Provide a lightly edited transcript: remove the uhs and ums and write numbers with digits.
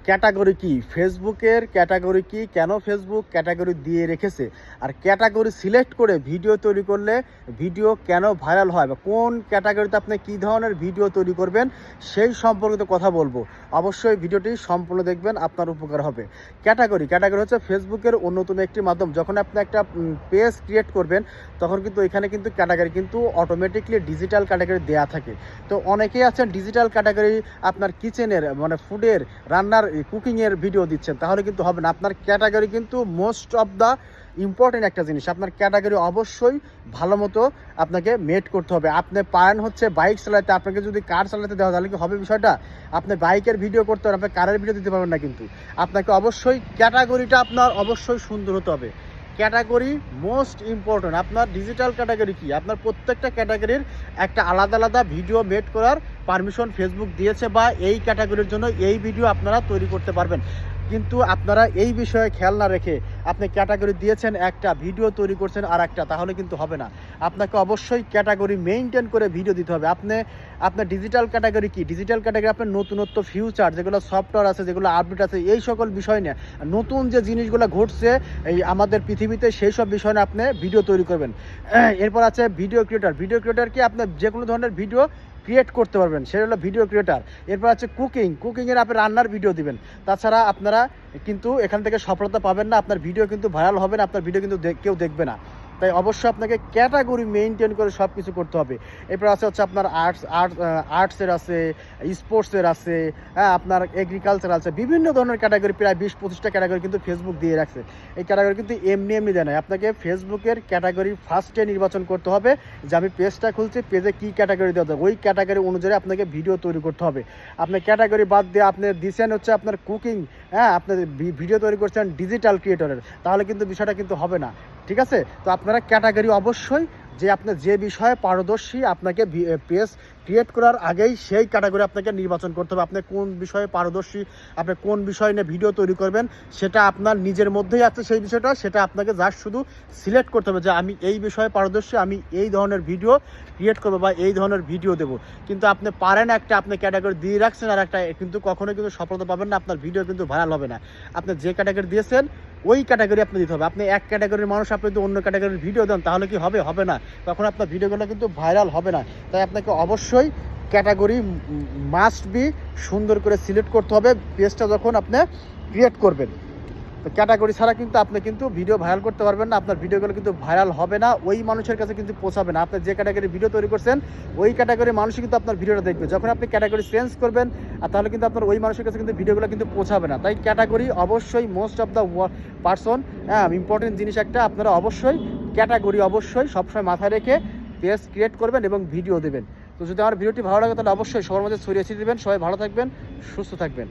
Category কি, ফেসবুকের category কি, কেন ফেসবুক ক্যাটাগরি দিয়ে রেখেছে, আর ক্যাটাগরি সিলেক্ট করে ভিডিও তৈরি করলে ভিডিও কেন ভাইরাল হয়, বা কোন ক্যাটাগরিতে আপনি কী ধরনের ভিডিও তৈরি করবেন সেই সম্পর্কিত কথা বলবো। অবশ্যই ভিডিওটি সম্পূর্ণ দেখবেন, আপনার উপকার হবে। ক্যাটাগরি হচ্ছে ফেসবুকের অন্যতম একটি মাধ্যম। যখন আপনি একটা পেজ ক্রিয়েট করবেন তখন কিন্তু এখানে কিন্তু ক্যাটাগরি কিন্তু অটোমেটিকলি ডিজিটাল ক্যাটাগরি দেওয়া থাকে। তো অনেকেই আছেন ডিজিটাল ক্যাটাগরি আপনার কিচেনের মানে ফুডের রান্নার কুকিংয়ের ভিডিও দিচ্ছেন, তাহলে কিন্তু হবে না। আপনার ক্যাটাগরি কিন্তু মোস্ট অফ দ্য ইম্পর্টেন্ট একটা জিনিস। আপনার ক্যাটাগরি অবশ্যই ভালো মতো আপনাকে মেড করতে হবে। আপনি পারেন হচ্ছে বাইক চালাতে, আপনাকে যদি কার চালাতে দেওয়া তাহলে কি হবে বিষয়টা? আপনি বাইকের ভিডিও করতে পারেন, আপনি কারের ভিডিও দিতে পারবেন না। কিন্তু আপনাকে অবশ্যই ক্যাটাগরিটা আপনার অবশ্যই সুন্দর হতে হবে। Category most important. আপনার ডিজিটাল ক্যাটাগরি কি, আপনার প্রত্যেকটা ক্যাটাগরির একটা আলাদা আলাদা ভিডিও মেড করার পারমিশন ফেসবুক দিয়েছে, বা এই ক্যাটাগরির জন্য এই ভিডিও আপনারা তৈরি করতে পারবেন। কিন্তু আপনারা এই বিষয়ে খেয়াল না রেখে আপনি ক্যাটাগরি দিয়েছেন একটা, ভিডিও তৈরি করছেন আর একটা, তাহলে কিন্তু হবে না। আপনাকে অবশ্যই ক্যাটাগরি মেইনটেন করে ভিডিও দিতে হবে। আপনার ডিজিটাল ক্যাটাগরি কি, ডিজিটাল ক্যাটাগরি আপনার নতুনত্ব, ফিউচার, যেগুলো সফটওয়্যার আছে, যেগুলো আপডেট আছে, এই সকল বিষয় নিয়ে নতুন যে জিনিসগুলো ঘটছে এই আমাদের পৃথিবীতে, সেই সব বিষয় নিয়ে আপনি ভিডিও তৈরি করবেন। এরপর আছে ভিডিও ক্রিয়েটার কি, আপনি যে কোনো ধরনের ভিডিও ক্রিয়েট করতে পারবেন, সেটা হলো ভিডিও ক্রিয়েটার। এরপর আছে কুকিংয়ের আপনি রান্নার ভিডিও দিবেন। তাছাড়া আপনারা কিন্তু এখান থেকে সফলতা পাবেন না, আপনার ভিডিও কিন্তু ভাইরাল হবে না, আপনার ভিডিও কিন্তু কেউ দেখবে না। তাই অবশ্যই আপনাকে ক্যাটাগরি মেইনটেন করে সব কিছু করতে হবে। এরপর আছে হচ্ছে আপনার আর্টসের আছে, স্পোর্টসের আছে, হ্যাঁ, আপনার এগ্রিকালচার আছে, বিভিন্ন ধরনের ক্যাটাগরি, প্রায় 20-25টা ক্যাটাগরি কিন্তু ফেসবুক দিয়ে রাখছে। এই ক্যাটাগরি কিন্তু এমনি দেয় না, আপনাকে ফেসবুকের ক্যাটাগরি ফার্স্টে নির্বাচন করতে হবে যে আমি পেজটা খুলছি, পেজে কী ক্যাটাগরি দেওয়া হবে, ওই ক্যাটাগরি অনুযায়ী আপনাকে ভিডিও তৈরি করতে হবে। আপনি ক্যাটাগরি বাদ দিয়ে আপনি দিচ্ছেন হচ্ছে আপনার কুকিং, হ্যাঁ, আপনি ভিডিও তৈরি করছেন ডিজিটাল ক্রিয়েটরের, তাহলে কিন্তু বিষয়টা কিন্তু হবে না। ঠিক আছে? তো আপনারা ক্যাটাগরি অবশ্যই যে আপনি যে বিষয়ে পারদর্শী, আপনাকে পেজ ক্রিয়েট করার আগেই সেই ক্যাটাগরি আপনাকে নির্বাচন করতে হবে। আপনি কোন বিষয়ে পারদর্শী, আপনি কোন বিষয় নিয়ে ভিডিও তৈরি করবেন সেটা আপনার নিজের মধ্যেই আছে। সেই বিষয়টা সেটা আপনাকে জাস্ট শুধু সিলেক্ট করতে হবে যে আমি এই বিষয়ে পারদর্শী, আমি এই ধরনের ভিডিও ক্রিয়েট করবো বা এই ধরনের ভিডিও দেবো। কিন্তু আপনি পারেন একটা, আপনি ক্যাটাগরি দিয়ে রাখছেন আর একটা, কিন্তু কখনোই কিন্তু সফলতা পাবেন না, আপনার ভিডিও কিন্তু ভাইরাল হবে না। আপনি যে ক্যাটাগরি দিয়েছেন ওই ক্যাটাগরি আপনি দিতে হবে। আপনি এক ক্যাটাগরির মানুষ, আপনি যদি অন্য ক্যাটাগরির ভিডিও দেন তাহলে কি হবে? হবে না। তখন আপনার ভিডিওগুলো কিন্তু ভাইরাল হবে না। তাই আপনাকে অবশ্যই ক্যাটাগরি মাস্ট বি সুন্দর করে সিলেক্ট করতে হবে পেজটা যখন আপনি ক্রিয়েট করবেন। তো ক্যাটাগরি ছাড়া কিন্তু আপনি কিন্তু ভিডিও ভাইরাল করতে পারবেন না, আপনার ভিডিওগুলো কিন্তু ভাইরাল হবে না, ওই মানুষের কাছে কিন্তু পৌঁছাবে না। আপনি যে ক্যাটাগরি ভিডিও তৈরি করছেন ওই ক্যাটাগরির মানুষই কিন্তু আপনার ভিডিওটা দেখবে। যখন আপনি ক্যাটাগরি চেঞ্জ করবেন তাহলে কিন্তু আপনার ওই মানুষের কাছে কিন্তু ভিডিওগুলো কিন্তু পৌঁছাবে না। তাই ক্যাটাগরি অবশ্যই মোস্ট অফ দ্য পারসন, হ্যাঁ, ইম্পর্টেন্ট জিনিস একটা। আপনারা অবশ্যই ক্যাটাগরি অবশ্যই সবসময় মাথায় রেখে পেজ ক্রিয়েট করবেন এবং ভিডিও দেবেন। তো যদি আমার ভিডিওটি ভালো লাগে তাহলে অবশ্যই সবার মধ্যে ছড়িয়ে ছিটিয়ে দেবেন। সবাই ভালো থাকবেন, সুস্থ থাকবেন।